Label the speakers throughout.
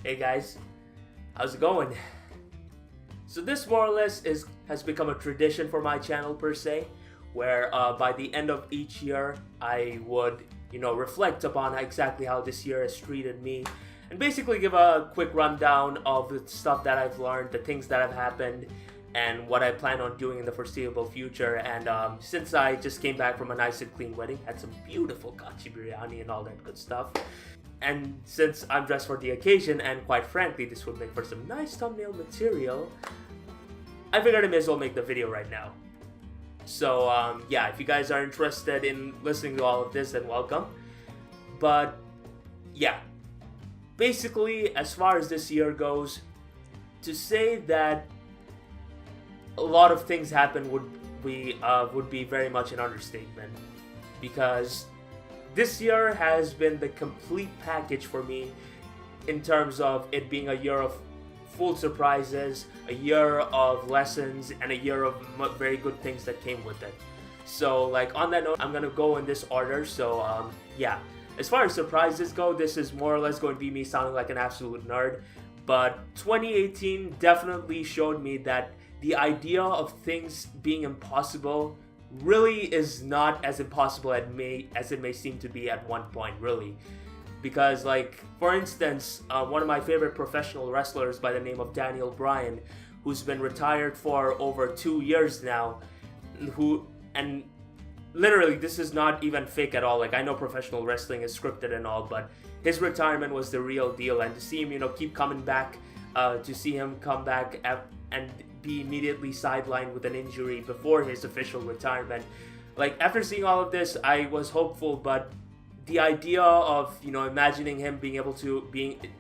Speaker 1: Hey guys, how's it going? So this more or less has become a tradition for my channel per se, where by the end of each year I would, reflect upon exactly how this year has treated me, and basically give a quick rundown of the stuff that I've learned, the things that have happened, and what I plan on doing in the foreseeable future. And since I just came back from a nice and clean wedding, had some beautiful kachi biryani and all that good stuff, and since I'm dressed for the occasion, and quite frankly this would make for some nice thumbnail material, I figured I may as well make the video right now. So yeah, if you guys are interested in listening to all of this, then welcome. But yeah, basically as far as this year goes, to say that a lot of things happen would be very much an understatement, because this year has been the complete package for me in terms of it being a year of full surprises, a year of lessons, and a year of very good things that came with it. So like on that note, I'm gonna go in this order. So yeah, as far as surprises go, this is more or less going to be me sounding like an absolute nerd, but 2018 definitely showed me that the idea of things being impossible really is not as impossible as it may seem to be at one point, really. Because, like, for instance, one of my favorite professional wrestlers by the name of Bryan, who's been retired for over 2 years now, and literally this is not even fake at all. Like, I know professional wrestling is scripted and all, but his retirement was the real deal. And to see him, keep coming back, to see him come back and be immediately sidelined with an injury before his official retirement. Like, after seeing all of this, I was hopeful, but the idea of, imagining him being able to,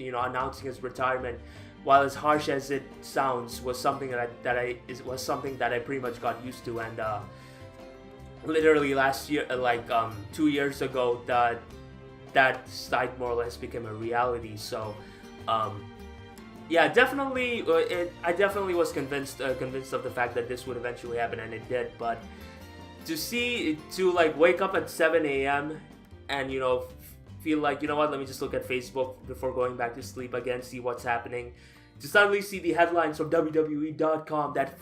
Speaker 1: announcing his retirement, while as harsh as it sounds, was something that I pretty much got used to. And literally last year, 2 years ago, that sight more or less became a reality. So yeah, definitely, I definitely was convinced of the fact that this would eventually happen, and it did. But to wake up at 7 a.m. and feel like, let me just look at Facebook before going back to sleep again, see what's happening, to suddenly see the headlines from WWE.com that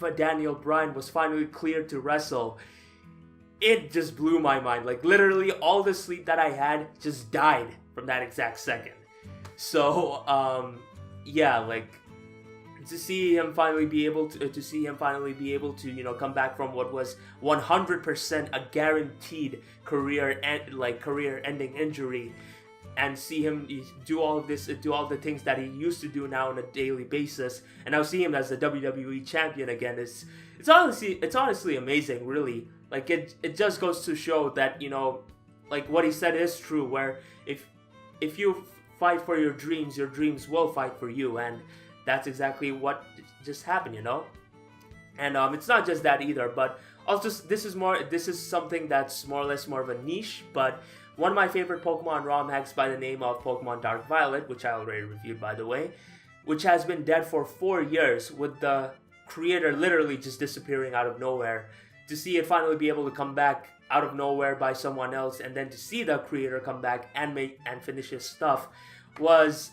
Speaker 1: Bryan was finally cleared to wrestle, it just blew my mind. Like, literally all the sleep that I had just died from that exact second. So yeah, like, to see him finally be able to come back from what was 100% a guaranteed career-ending injury, and see him do all of this, do all the things that he used to do now on a daily basis, and now see him as the WWE champion again, it's honestly amazing, really. Like, it just goes to show that, like, what he said is true, where if you fight for your dreams will fight for you, and that's exactly what just happened, And it's not just that either, but also this is something that's more or less more of a niche, but one of my favorite Pokemon ROM hacks by the name of Pokemon Dark Violet, which I already reviewed by the way, which has been dead for 4 years, with the creator literally just disappearing out of nowhere. To see it finally be able to come back out of nowhere by someone else, and then to see the creator come back and finish his stuff, was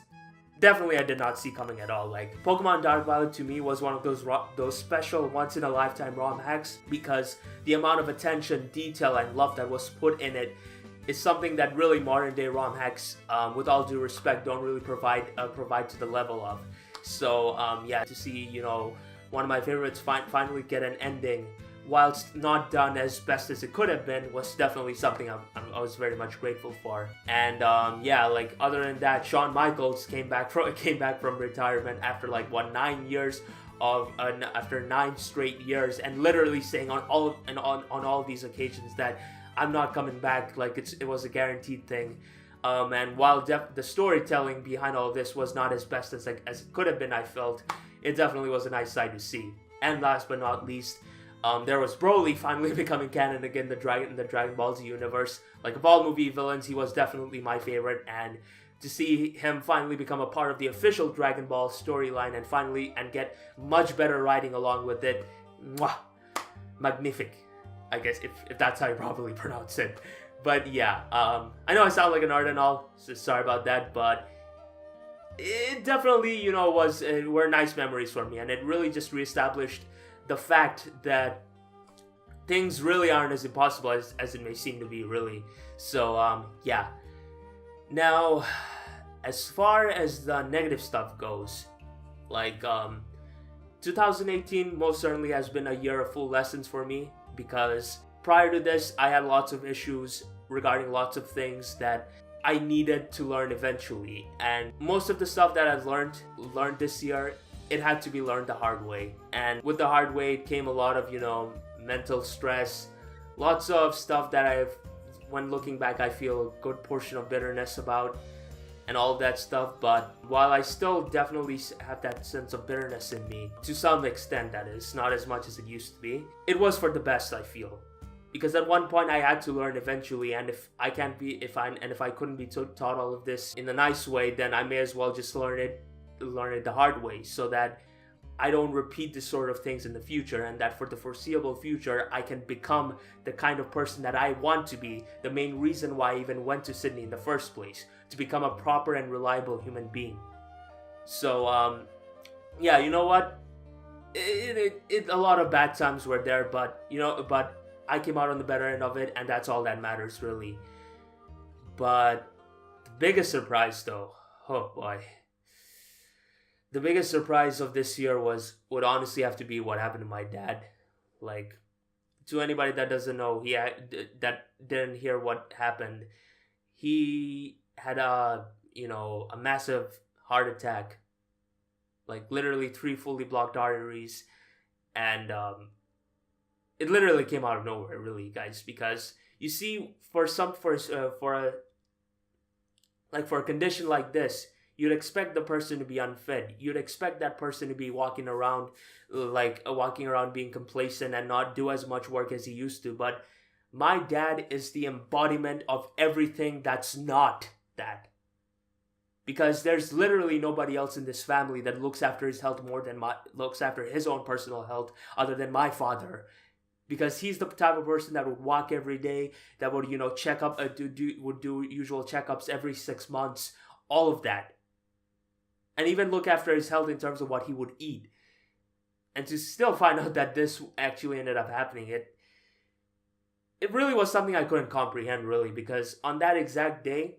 Speaker 1: definitely I did not see coming at all. Like, Pokemon Dark Violet to me was one of those special once-in-a-lifetime ROM hacks, because the amount of attention, detail, and love that was put in it is something that really modern-day ROM hacks, with all due respect, don't really provide to the level of. So yeah, to see one of my favorites finally get an ending, whilst not done as best as it could have been, was definitely something I was very much grateful for. And yeah, like, other than that, Shawn Michaels came back from retirement after 9 years after 9 straight years, and literally saying on all these occasions that I'm not coming back, like it was a guaranteed thing. And while the storytelling behind all of this was not as best as it could have been, I felt it definitely was a nice sight to see. And last but not least, there was Broly finally becoming canon again in the Dragon Ball Z universe. Like, of all movie villains, he was definitely my favorite, and to see him finally become a part of the official Dragon Ball storyline and get much better writing along with it, mwah, magnifique, I guess, if that's how you properly pronounce it. But yeah, I know I sound like an nerd and all, so sorry about that, but it definitely, was were nice memories for me, and it really just reestablished the fact that things really aren't as impossible as it may seem to be, really. So, yeah. Now, as far as the negative stuff goes, like, 2018 most certainly has been a year of full lessons for me, because prior to this, I had lots of issues regarding lots of things that I needed to learn eventually. And most of the stuff that I've learned this year, it had to be learned the hard way. And with the hard way, it came a lot of, mental stress, lots of stuff that when looking back, I feel a good portion of bitterness about, and all that stuff. But while I still definitely have that sense of bitterness in me, to some extent that is, not as much as it used to be, it was for the best, I feel. Because at one point I had to learn eventually, and if I couldn't be taught all of this in a nice way, then I may as well just learn it the hard way, so that I don't repeat this sort of things in the future, and that for the foreseeable future I can become the kind of person that I want to be, the main reason why I even went to Sydney in the first place, to become a proper and reliable human being. So, yeah, you know what? A lot of bad times were there, but I came out on the better end of it, and that's all that matters, really. But the biggest surprise, though, oh boy. The biggest surprise of this year would honestly have to be what happened to my dad. Like, to anybody that doesn't know, that didn't hear what happened, he had a massive heart attack. Like, literally 3 fully blocked arteries, and it literally came out of nowhere, really, guys. Because you see, for a condition like this, you'd expect the person to be unfit. You'd expect that person to be walking around being complacent and not do as much work as he used to. But my dad is the embodiment of everything that's not that. Because there's literally nobody else in this family that looks after his health looks after his own personal health other than my father. Because he's the type of person that would walk every day, that would, check up, would do usual checkups every 6 months, all of that. And even look after his health in terms of what he would eat. And to still find out that this actually ended up happening, it really was something I couldn't comprehend, really, because on that exact day,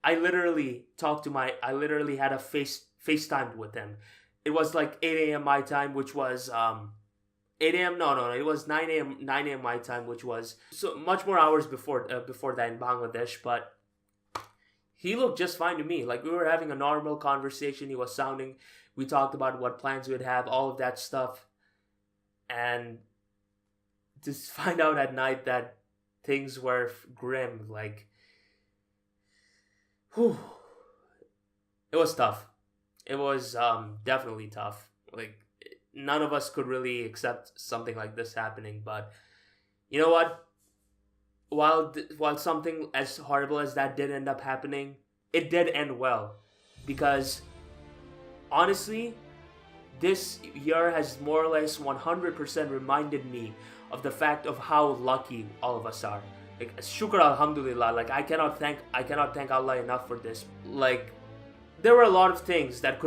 Speaker 1: I literally had a FaceTime with him. It was like 8 a.m. my time, which was 8 a.m. No, it was 9 a.m. my time, which was so much more hours before that in Bangladesh. But he looked just fine to me. Like, we were having a normal conversation. We talked about what plans we'd have, all of that stuff. And to find out at night that things were grim, like, whew, it was tough. It was definitely tough. Like, none of us could really accept something like this happening. But you know what? While something as horrible as that did end up happening, it did end well. Because honestly, this year has more or less 100% reminded me of the fact of how lucky all of us are. Like, shukr alhamdulillah, like, I cannot thank Allah enough for this. Like, there were a lot of things that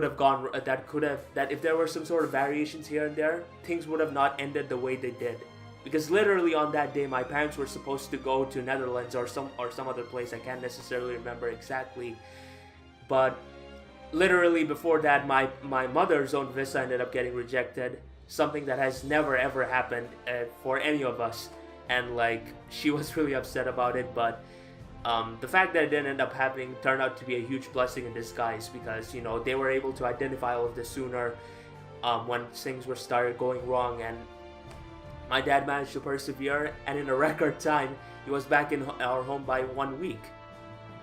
Speaker 1: if there were some sort of variations here and there, things would have not ended the way they did. Because literally on that day, my parents were supposed to go to Netherlands or some other place. I can't necessarily remember exactly. But literally before that, my mother's own visa ended up getting rejected. Something that has never ever happened for any of us. And like, she was really upset about it. But the fact that it didn't end up happening turned out to be a huge blessing in disguise. Because, they were able to identify all of this sooner when things started going wrong. And my dad managed to persevere, and in a record time, he was back in our home by 1 week.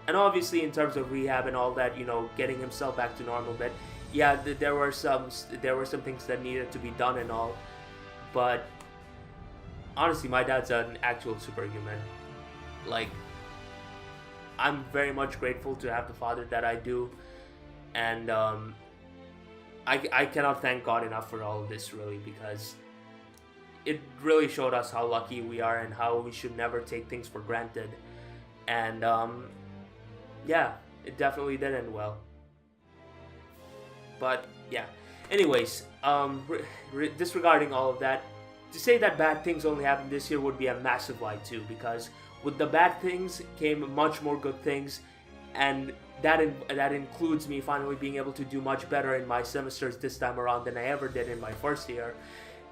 Speaker 1: And obviously, in terms of rehab and all that, getting himself back to normal. But yeah, there were some things that needed to be done and all. But honestly, my dad's an actual superhuman. Like, I'm very much grateful to have the father that I do, and I cannot thank God enough for all of this, really, because it really showed us how lucky we are and how we should never take things for granted. And yeah, it definitely did end well. But yeah. Anyways, disregarding all of that, to say that bad things only happened this year would be a massive lie too, because with the bad things came much more good things, and that includes me finally being able to do much better in my semesters this time around than I ever did in my first year.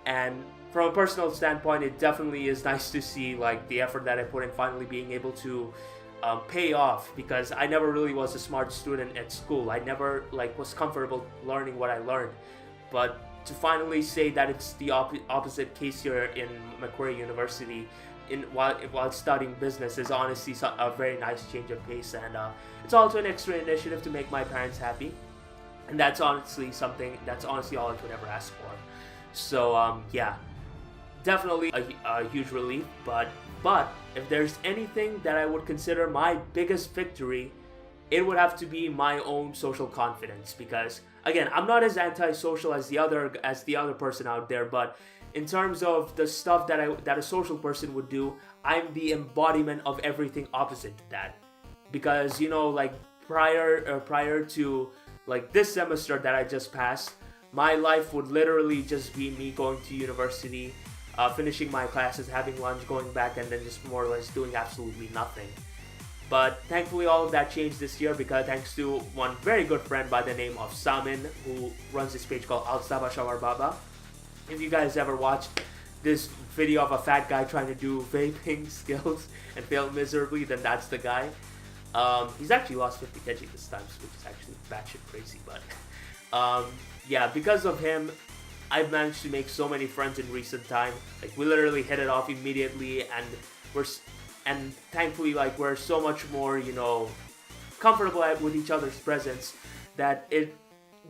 Speaker 1: And from a personal standpoint, it definitely is nice to see like the effort that I put in finally being able to pay off, because I never really was a smart student at school. I never like was comfortable learning what I learned, but to finally say that it's the opposite case here in Macquarie University while studying business is honestly a very nice change of pace, and it's also an extra initiative to make my parents happy, and that's honestly all I could ever ask for. So yeah, definitely a huge relief. But if there's anything that I would consider my biggest victory, it would have to be my own social confidence, because again, I'm not as antisocial as the other person out there, but in terms of the stuff that a social person would do, I'm the embodiment of everything opposite to that. Because like prior to like this semester that I just passed, my life would literally just be me going to university, finishing my classes, having lunch, going back, and then just more or less doing absolutely nothing. But thankfully all of that changed this year, because thanks to one very good friend by the name of Samin, who runs this page called Alstaba Shawar Baba. If you guys ever watched this video of a fat guy trying to do vaping skills and failed miserably, then that's the guy. He's actually lost 50 kg this time, which is actually batshit crazy. But yeah, because of him, I've managed to make so many friends in recent time. Like we literally hit it off immediately, and thankfully like we're so much more comfortable with each other's presence, that it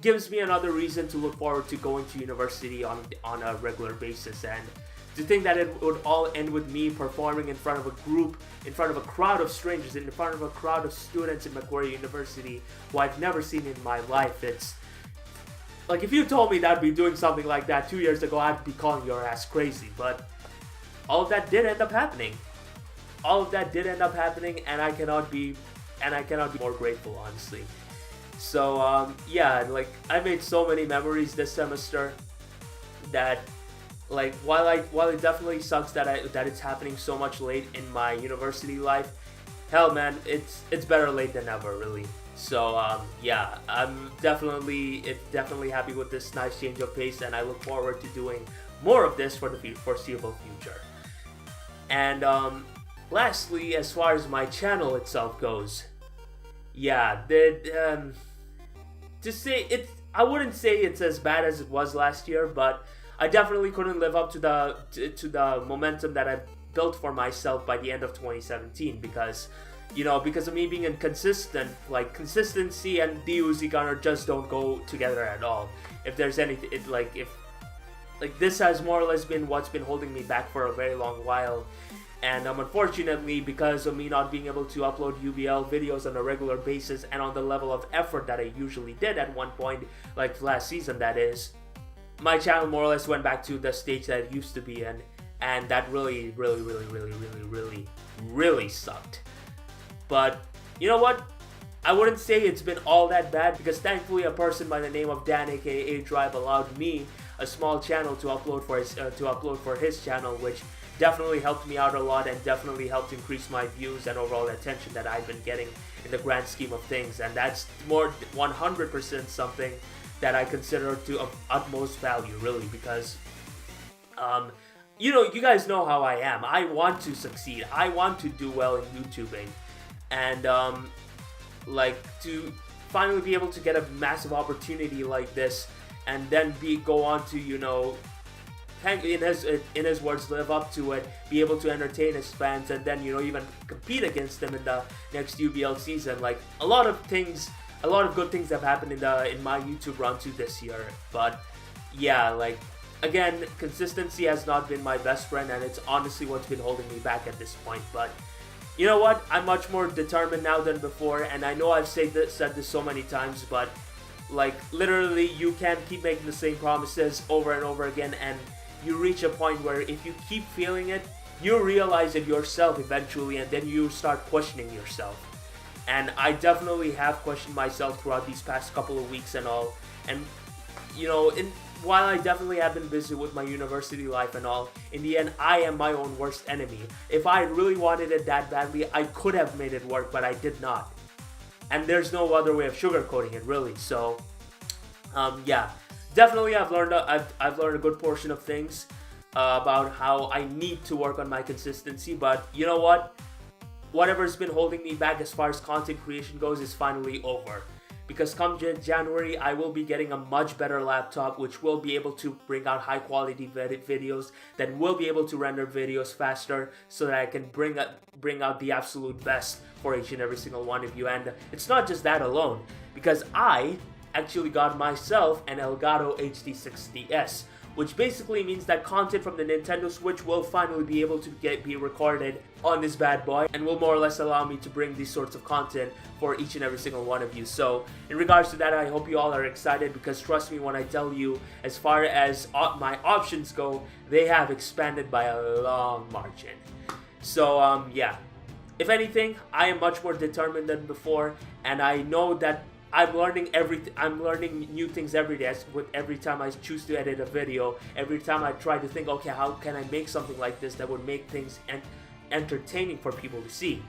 Speaker 1: gives me another reason to look forward to going to university on a regular basis. And to think that it would all end with me performing in front of a group, in front of a crowd of strangers, in front of a crowd of students in Macquarie University who I've never seen in my life, it's like, if you told me that I'd be doing something like that 2 years ago, I'd be calling your ass crazy. But all of that did end up happening. And I cannot be more grateful, honestly. So yeah, like I made so many memories this semester that, like, while it definitely sucks that it's happening so much late in my university life, hell man, it's better late than never, really. So yeah, I'm definitely happy with this nice change of pace, and I look forward to doing more of this for the foreseeable future. And lastly, as far as my channel itself goes, yeah, I wouldn't say it's as bad as it was last year, but I definitely couldn't live up to the momentum that I built for myself by the end of 2017, because of me being inconsistent. Like, consistency and the Uzi Gunner just don't go together at all. If there's anything, this has more or less been what's been holding me back for a very long while. And unfortunately, because of me not being able to upload UBL videos on a regular basis and on the level of effort that I usually did at one point, like last season that is, my channel more or less went back to the stage that it used to be in, and that really sucked. But you know what? I wouldn't say it's been all that bad, because thankfully a person by the name of Dan, aka Drive, allowed me a small channel to upload for his channel, which definitely helped me out a lot and definitely helped increase my views and overall attention that I've been getting in the grand scheme of things. And that's more 100% something that I consider of utmost value, really, because you guys know how I am. I want to succeed. I want to do well in YouTubing, and to finally be able to get a massive opportunity like this, and then go on to in his words, live up to it, be able to entertain his fans, and then even compete against them in the next UBL season. Like, a lot of good things have happened in my YouTube run too this year. But yeah, like, again, consistency has not been my best friend, and it's honestly what's been holding me back at this point. But you know what? I'm much more determined now than before, and I know I've said this so many times, but like, literally, you can't keep making the same promises over and over again, and you reach a point where if you keep feeling it, you realize it yourself eventually, and then you start questioning yourself. And I definitely have questioned myself throughout these past couple of weeks and all, And you know, while I definitely have been busy with my university life and all, in the end, I am my own worst enemy. If I really wanted it that badly, I could have made it work, but I did not. And there's no other way of sugarcoating it, really. So, yeah, definitely I've learned a good portion of things about how I need to work on my consistency. But you know what? Whatever's been holding me back as far as content creation goes is finally over. Because come January, I will be getting a much better laptop, which will be able to bring out high quality videos, that will be able to render videos faster, so that I can bring out the absolute best for each and every single one of you. And it's not just that alone, because I actually got myself an Elgato HD6DS, which basically means that content from the Nintendo Switch will finally be able to be recorded on this bad boy, and will more or less allow me to bring these sorts of content for each and every single one of you. So in regards to that, I hope you all are excited, because trust me when I tell you, as far as my options go, they have expanded by a long margin. So yeah, if anything, I am much more determined than before, and I know that I'm learning new things every day. With every time I choose to edit a video, every time I try to think, okay, how can I make something like this that would make things entertaining for people to see?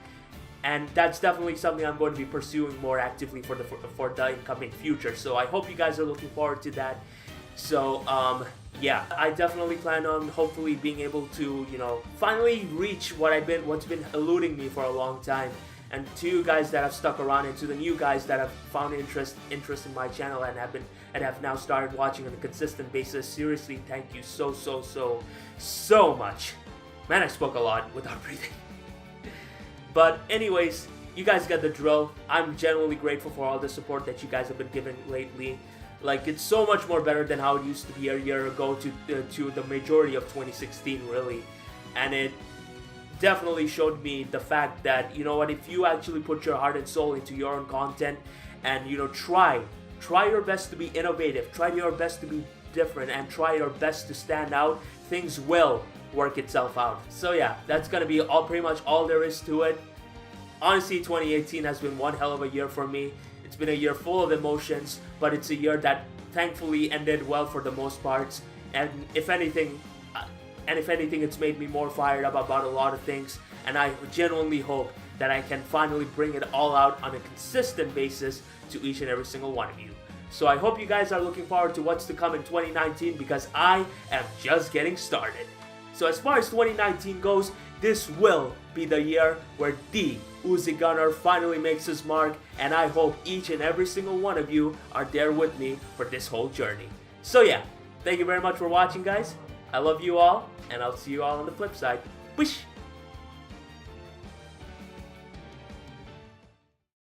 Speaker 1: And that's definitely something I'm going to be pursuing more actively for the incoming future. So I hope you guys are looking forward to that. So yeah, I definitely plan on hopefully being able to, you know, finally reach what's been eluding me for a long time. And to you guys that have stuck around, and to the new guys that have found interest in my channel and have now started watching on a consistent basis, seriously, thank you so much. Man, I spoke a lot without breathing. But anyways, you guys get the drill. I'm genuinely grateful for all the support that you guys have been giving lately. Like, it's so much more better than how it used to be a year ago to the majority of 2016, really. And it definitely showed me the fact that, you know what, if you actually put your heart and soul into your own content, and, you know, try your best to be innovative, try your best to be different, and try your best to stand out, things will work itself out. So yeah, that's gonna be pretty much all there is to it. Honestly, 2018 has been one hell of a year for me. It's been a year full of emotions, but it's a year that thankfully ended well for the most parts. And if anything, it's made me more fired up about a lot of things, and I genuinely hope that I can finally bring it all out on a consistent basis to each and every single one of you. So I hope you guys are looking forward to what's to come in 2019, because I am just getting started. So as far as 2019 goes, this will be the year where the Uzi Gunner finally makes his mark, and I hope each and every single one of you are there with me for this whole journey. So yeah, thank you very much for watching, guys. I love you all, and I'll see you all on the flip side. Wish!